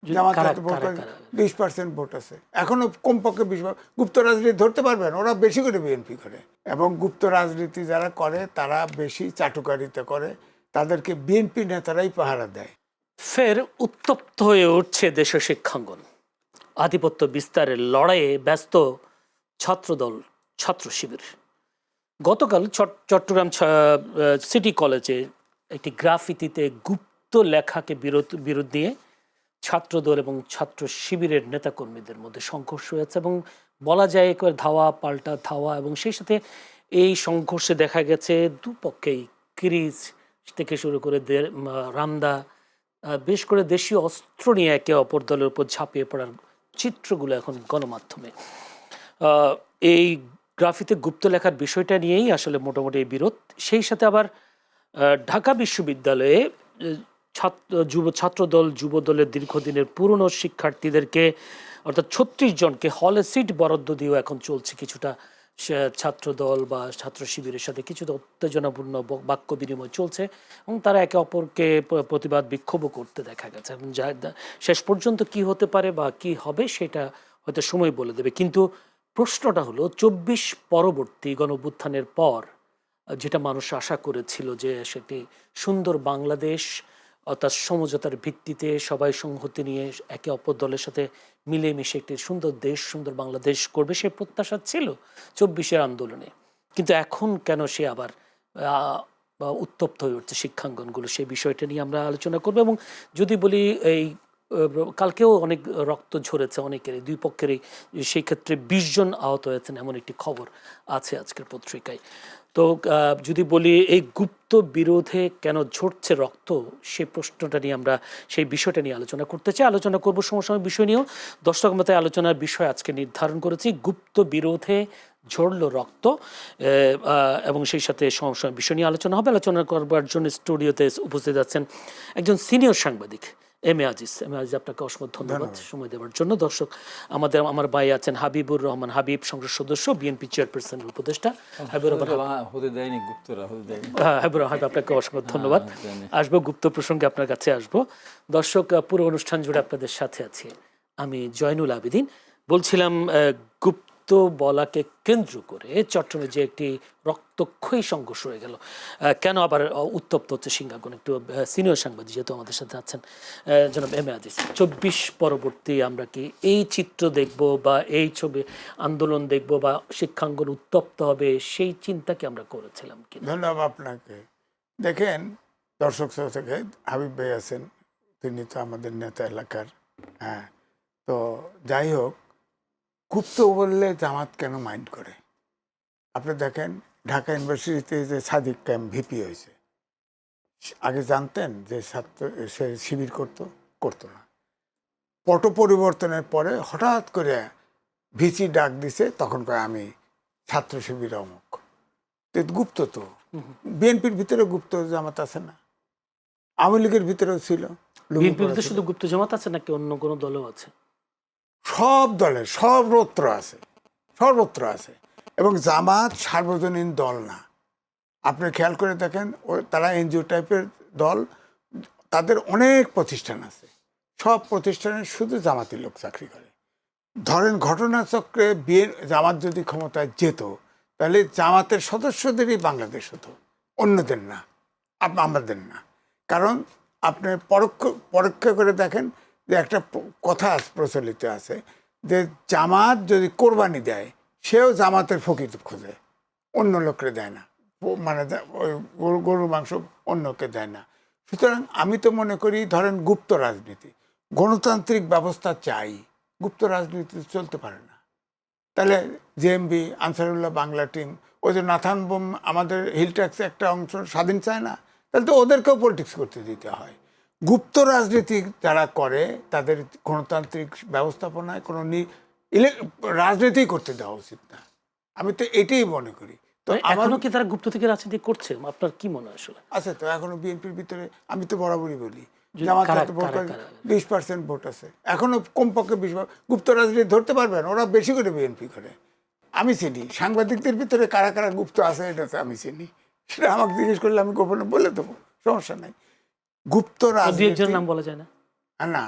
জামাতে vote 20% vote আছে, এখনো কমপক্ষে 20। গুপ্ত রাজনীতি ধরতে পারবেন, ওরা বেশি করে বিএনপি করে, এবং গুপ্ত রাজনীতি যারা করে তারা বেশি চাটুকারিতা করে, তাদেরকে বিএনপি নেতারাই পাহারা দেয়। ফের উত্তপ্ত হয়ে উঠছে দেশের শিক্ষাঙ্গন। আধিপত্য বিস্তারের লড়াইয়ে ব্যস্ত ছাত্রদল, ছাত্র শিবির। গতকাল চট্টগ্রাম সিটি কলেজে একটি গ্রাফিতিতে গুপ্ত লেখাকে বিরোধ দিয়ে ছাত্রদল এবং ছাত্র শিবিরের নেতাকর্মীদের মধ্যে সংঘর্ষ হয়েছে, এবং বলা যায় একবার ধাওয়া পাল্টা ধাওয়া, এবং সেই সাথে এই সংঘর্ষে দেখা গেছে দুপক্ষেই ক্রিজ থেকে শুরু করে রামদা, বেশ করে দেশীয় অস্ত্র নিয়ে একে অপর দলের উপর ঝাঁপিয়ে পড়ার চিত্রগুলো এখন গণমাধ্যমে। এই গ্রাফিতে গুপ্ত লেখার বিষয়টা নিয়েই আসলে মোটামুটি এই বিরোধ। সেই সাথে আবার ঢাকা বিশ্ববিদ্যালয়ে ছাত্রদল যুব দলের দীর্ঘদিনের পুরনো শিক্ষার্থীদেরকে অর্থাৎ 36 জনকে হলে সিট বরাদ্দ দিয়েও এখন চলছে কিছুটা ছাত্রদল বা ছাত্র শিবিরের সাথে কিছুটা উত্তেজনাপূর্ণ বাক্য বিনিময় চলছে, এবং তারা একে অপরকে প্রতিবাদ বিক্ষোভও করতে দেখা গেছে। এবং শেষ পর্যন্ত কি হতে পারে বা কি হবে সেটা হয়তো সময় বলে দেবে। কিন্তু প্রশ্নটা হলো 24 পরবর্তী গণঅভ্যুত্থানের পর যেটা মানুষ আশা করেছিল যে সেটি সুন্দর বাংলাদেশ, অর্থাৎ সমঝোতার ভিত্তিতে সবাই সংহতি নিয়ে একে অপর দলের সাথে মিলেমিশে একটি সুন্দর দেশ, সুন্দর বাংলাদেশ করবে, সে প্রত্যাশা ছিল 24-এর আন্দোলনে। কিন্তু এখন কেন সে আবার উত্তপ্ত হয়ে উঠছে শিক্ষাঙ্গনগুলো, সেই বিষয়টা নিয়ে আমরা আলোচনা করব। এবং যদি বলি এই কালকেও অনেক রক্ত ঝরেছে অনেকেরই, দুই পক্ষেরই, সেই ক্ষেত্রে 20 জন আহত হয়েছেন এমন একটি খবর আছে আজকের পত্রিকায়। তো যদি বলি এই গুপ্ত বিরোধে কেন ঝরছে রক্ত, সেই প্রশ্নটা নিয়ে আমরা সেই বিষয়টা নিয়ে আলোচনা করতে চাই। আলোচনা করব সমসাময়িক বিষয় নিয়েও। দর্শক মতে আলোচনার বিষয় আজকে নির্ধারণ করেছি গুপ্ত বিরোধে ঝরল রক্ত, এবং সেই সাথে সমসাময়িক বিষয় নিয়ে আলোচনা হবে। আলোচনা করবার জন্য স্টুডিওতে উপস্থিত আছেন একজন সিনিয়র সাংবাদিক এম এ আজিজ। আপনাকে অসংখ্য ধন্যবাদ সময় দেওয়ার জন্য। দর্শক, আমার ভাই আছেন হাবিবুর রহমান হাবিব, সংসদ সদস্য, বিএনপি চেয়ারপারসনের উপদেষ্টা। হাবিবুর রহমান, আপনাকে অসংখ্য ধন্যবাদ। আসবো গুপ্ত প্রসঙ্গে আপনার কাছে আসবো। দর্শক, পুরো অনুষ্ঠান জুড়ে আপনাদের সাথে আছি আমি জয়নুল আবেদিন। বলছিলাম গুপ্ত বলাকে কেন্দ্র করে চট্টগ্রামে যে একটি রক্তক্ষয়ী সংঘর্ষ হয়ে গেল, কেন আবার উত্তপ্ত হচ্ছে শিক্ষাঙ্গন, একটু সিনিয়র সাংবাদিক যেহেতু আমাদের সাথে আছেন জনাব এম এ আজিজ। 24 পরবর্তী আমরা কি এই চিত্র দেখব বা এই ছবি আন্দোলন দেখব বা শিক্ষাঙ্গন উত্তপ্ত হবে, সেই চিন্তা কি আমরা করেছিলাম কি? ধন্যবাদ আপনাকে। দেখেন, দর্শক থেকে হাবিব ভাই আছেন, তিনি তো আমাদের নেতা এলাকার। হ্যাঁ, তো যাই হোক, গুপ্ত বললে জামাত কেন মাইন্ড করে? আপনি দেখেন ঢাকা ইউনিভার্সিটিতে যে সাদিক ক্যাম্প ভিপি হয়েছে, আগে জানতেন যে সে শিবির করতো না। পট পরিবর্তনের পরে হঠাৎ করে ভিসি ডাক দিছে, তখন কয় আমি ছাত্র শিবির অমুক। গুপ্ত তো বিএনপির ভিতরে গুপ্ত জামাত আছে না, আওয়ামী লীগের ভিতরেও ছিল। শুধু গুপ্ত জামাত আছে নাকি অন্য কোনো দলও আছে? সব দলের সর্বত্র আছে। এবং জামাত সার্বজনীন দল না, আপনি খেয়াল করে দেখেন, তারা এনজিও টাইপের দল, তাদের অনেক প্রতিষ্ঠান আছে, সব প্রতিষ্ঠানে শুধু জামাতি লোক চাকরি করে। ধরেন ঘটনাচক্রে জামাত যদি ক্ষমতায় যেত, তাহলে জামাতের সদস্যদেরই বাংলাদেশ হতো, অন্যদের না, আমাদের না। কারণ আপনি পরোক্ষ করে দেখেন যে একটা কথা প্রচলিত আছে যে জামাত যদি কোরবানি দেয়, সেও জামাতের ফকির খোঁজে, অন্য লোককে দেয় না, মানে ওই গরুর মাংস অন্যকে দেয় না। সুতরাং আমি তো মনে করি, ধরেন গুপ্ত রাজনীতি, গণতান্ত্রিক ব্যবস্থা চাই, গুপ্ত রাজনীতি চলতে পারে না। তাহলে জেএমবি, আনসারুল্লাহ বাংলা টিম, ওই যে নাথান বোম, আমাদের হিল ট্যাক্সে একটা অংশ স্বাধীন চায় না, তাহলে তো ওদেরকেও পলিটিক্স করতে দিতে হয়। গুপ্ত রাজনীতি যারা করে, তাদের গণতান্ত্রিক ব্যবস্থাপনায় কোনো রাজনীতি করতে দেওয়া উচিত না। আমি তো এটাই মনে করি। তো এখনো কি তারা গুপ্ত থেকে রাজনীতি করছে, আপনার কি মনে হয়? আসলে আছে তো এখনো বিএনপির ভিতরে, আমি তো বরাবরই বলি, জামাতের ভোট 20% ভোট আছে, এখনো কমপক্ষে 20। গুপ্ত রাজনীতি ধরতে পারবেন, ওরা বেশি করে বিএনপি করে। আমি চিনি সাংবাদিকদের ভিতরে কারা কারা গুপ্ত আছে, এটা তো আমি চিনি, সেটা আমাকে জিজ্ঞেস করলে আমি গোপনে বলে দেবো, সমস্যা নাই। গুপ্ত রাজনীতির নাম বলা যায় না? না,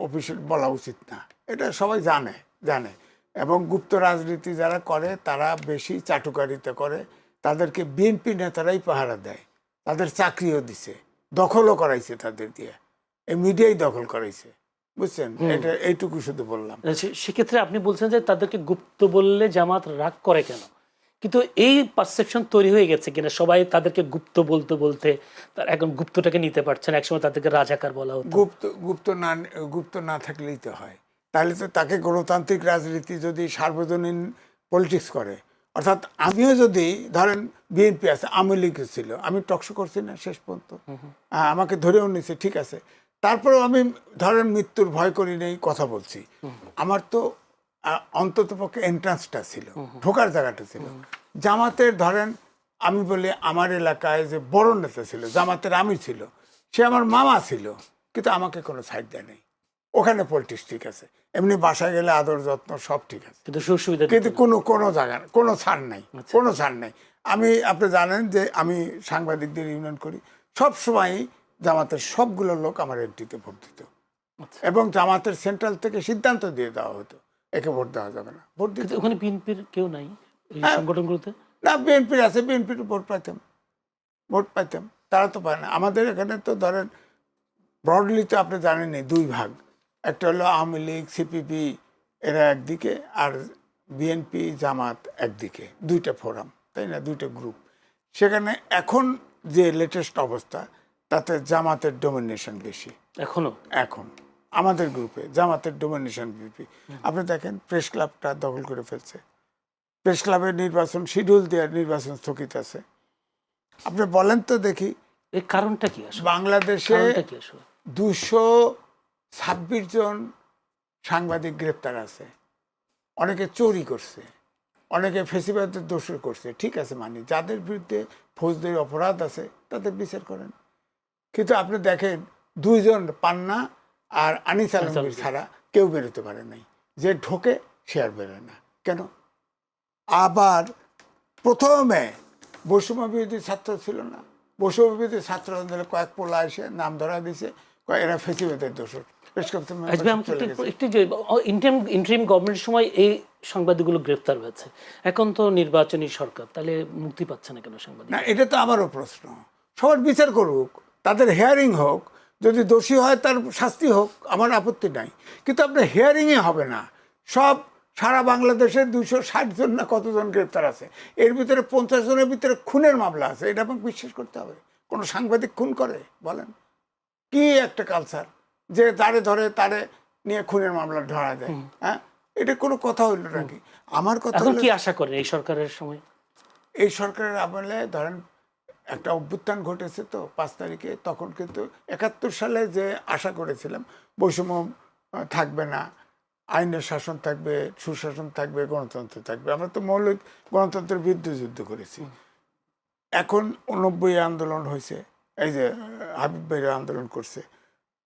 অফিসে বলা উচিত না, এটা সবাই জানে এবং গুপ্ত রাজনীতি যারা করে তারা বেশি চাটুকারিতা করে, তাদেরকে বিএনপি নেতারাই পাহারা দেয়, তাদের চাকরিও দিছে, দখলও করাইছে তাদের দিয়ে, এই মিডিয়াই দখল করাইছে, বুঝছেন? এটা এইটুকু শুধু বললাম। সেক্ষেত্রে আপনি বলছেন যে তাদেরকে গুপ্ত বললে জামাত রাগ করে কেন, কিন্তু এই পারসেপশন তৈরি হয়ে গেছে কিনা সবাই তাদেরকে গুপ্ত বলতে বলতে তার এখন গুপ্তটাকে নিতে পারছেন, একসময় তাদেরকে রাজাকার বলা হতো। গুপ্ত না থাকলেই তো হয়, তাহলে তো তাকে গণতান্ত্রিক রাজনীতি যদি সার্বজনীন পলিটিক্স করে, অর্থাৎ আমিও যদি ধরেন বিএনপি আছে, আওয়ামী লীগ ছিল, আমি টকশো করছি না শেষ পর্যন্ত, আমাকে ধরেও নিছে, ঠিক আছে, তারপরেও আমি ধরেন মৃত্যুর ভয় করি নেই, কথা বলছি, আমার তো অন্তত পক্ষে এন্ট্রান্সটা ছিল, ঢোকার জায়গাটা ছিল। জামাতের ধরেন আমি বলি আমার এলাকায় যে বড় নেতা ছিল জামাতের আমি ছিল, সে আমার মামা ছিল, কিন্তু আমাকে কোনো সাইড দেয় নেই, ওখানে পলিটিক্স ঠিক আছে, এমনি বাসায় গেলে আদর যত্ন সব ঠিক আছে, কিন্তু কোনো জায়গায় কোনো ছাড় নাই, কোনো ছাড় নাই। আপনি জানেন যে আমি সাংবাদিকদের ইউনিয়ন করি, সব সময় জামাতের সবগুলো লোক আমার এন্ট্রিতে ভোট দিত, এবং জামাতের সেন্ট্রাল থেকে সিদ্ধান্ত দিয়ে দেওয়া হতো একে ভোট দেওয়া যাবে না, ভোট দিতে। ওখানে বিএনপির কেউ নাই এই সংগঠনগুলোতে? না, বিএনপির আছে, বিএনপির ভোট পাইতাম, তারা তো পায় না। আমাদের এখানে তো ধরেন ব্রডলি তো আপনি জানেনই দুই ভাগ, একটা হলো আওয়ামী লীগ সিপিপি এরা একদিকে, আর বিএনপি জামাত একদিকে, দুইটা ফোরাম, তাই না, দুইটা গ্রুপ। সেখানে এখন যে লেটেস্ট অবস্থা তাতে জামাতের ডোমিনেশন বেশি এখন আমাদের গ্রুপে জামাতের ডোমিনেশন বেশি। আপনি দেখেন প্রেস ক্লাবটা দখল করে ফেলছে, প্রেস ক্লাবের নির্বাচন শিডিউল দেওয়ার নির্বাচন স্থগিত আছে। আপনি বলেন তো দেখি এর কারণটা কি? বাংলাদেশে 226 জন সাংবাদিক গ্রেপ্তার আছে, অনেকে চুরি করছে, অনেকে ফেসিবাদের দোষ করছে, ঠিক আছে, মানে যাদের বিরুদ্ধে ফৌজদারি অপরাধ আছে তাদের বিচার করেন। কিন্তু আপনি দেখেন 2 জন পান্না আর আনিস আলমগীর ছাড়া কেউ বেরোতে পারে নাই, যে ঢোকে সে আর বেরোয় না কেন? আবার প্রথমে বৈষম্য বিরোধী ছাত্র ছিল না, বৈষম্য বিরোধী ছাত্র আন্দোলনে কয়েক পোলা এসে নাম ধরা দিয়েছে, এরা ফেসিবাদের দোষর। একটি যে ইন্টারিম গভর্নমেন্টের সময় এই সাংবাদিকগুলো গ্রেফতার হয়েছে, এখন তো নির্বাচনী সরকার, তাহলে মুক্তি পাচ্ছে না কেন সাংবাদিক? না, এটা তো আমারও প্রশ্ন, সবার বিচার করুক, তাদের হিয়ারিং হোক, যদি দোষী হয় তার শাস্তি হোক, আমার আপত্তি নাই, কিন্তু আপনার হিয়ারিংয়ে হবে না। সারা বাংলাদেশে 260 জন না কতজন গ্রেপ্তার আছে, এর ভিতরে 50 জনের ভিতরে খুনের মামলা আছে, এটা আমাকে বিশ্বাস করতে হবে। কোনো সাংবাদিক খুন করে বলেন? কি একটা কালচার যে তারে ধরে তারে নিয়ে খুনের মামলা ধরা দেয়, হ্যাঁ, এটা কোনো কথা হইল নাকি? আমার কথা কি আশা করেন এই সরকারের সময়? এই সরকারের আমলে ধরেন একটা অভ্যুত্থান ঘটেছে তো 5 তারিখে, তখন কিন্তু 71 সালে যে আশা করেছিলাম বৈষম্য থাকবে না, আইনের শাসন থাকবে, সুশাসন থাকবে, গণতন্ত্র থাকবে, আমরা তো মৌলিক গণতন্ত্রের বিরুদ্ধে যুদ্ধ করেছি। এখন 90 আন্দোলন হয়েছে, এই যে হাবিব ভাইরা আন্দোলন করছে,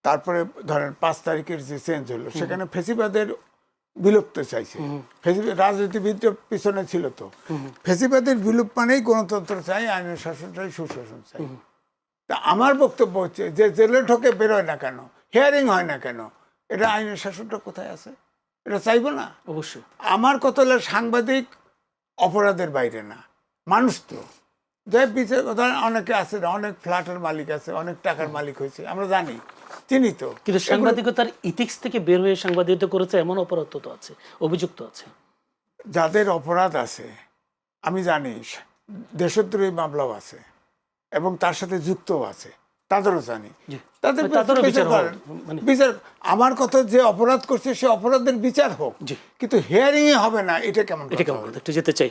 তারপরে ধরেন 5 তারিখের যে চেঞ্জ হলো, সেখানে ফেসিবাদের বিলুপ্ত চাইছে, রাজনীতিবিদদের পিছনে ছিল তো, ফেসিবাদের বিলুপ মানেই গণতন্ত্র চাই, আইনের শাসন চাই, সুশাসন চাই। তা আমার বক্তব্য হচ্ছে যে জেলে ঢোকে বেরোয় না কেন, হিয়ারিং হয় না কেন, এটা আইনের শাসনটা কোথায় আছে? এটা চাইবো না অবশ্যই। আমার কথা হলো সাংবাদিক অপরাধের বাইরে না, মানুষ তো যে বিচার, অনেকে আছে না, অনেক ফ্ল্যাটের মালিক আছে, অনেক টাকার মালিক হয়েছে, আমরা জানি, চিনি তো, কিন্তু সাংবাদিকতার ইথিক্স থেকে বের হয়ে সাংবাদিকতা করেছে এমন অপরাধ তো আছে, অভিযুক্ত আছে। যাদের অপরাধ আছে আমি জানি, দেশদ্রোহী মামলাও আছে এবং তার সাথে যুক্তও আছে, তাদেরও জানি, তাদের বিচার। আমার কথা যে অপরাধ করছে সে অপরাধের বিচার হোক, কিন্তু হিয়ারিং এ হবে না, এটা কেমন? একটু যেতে চাই।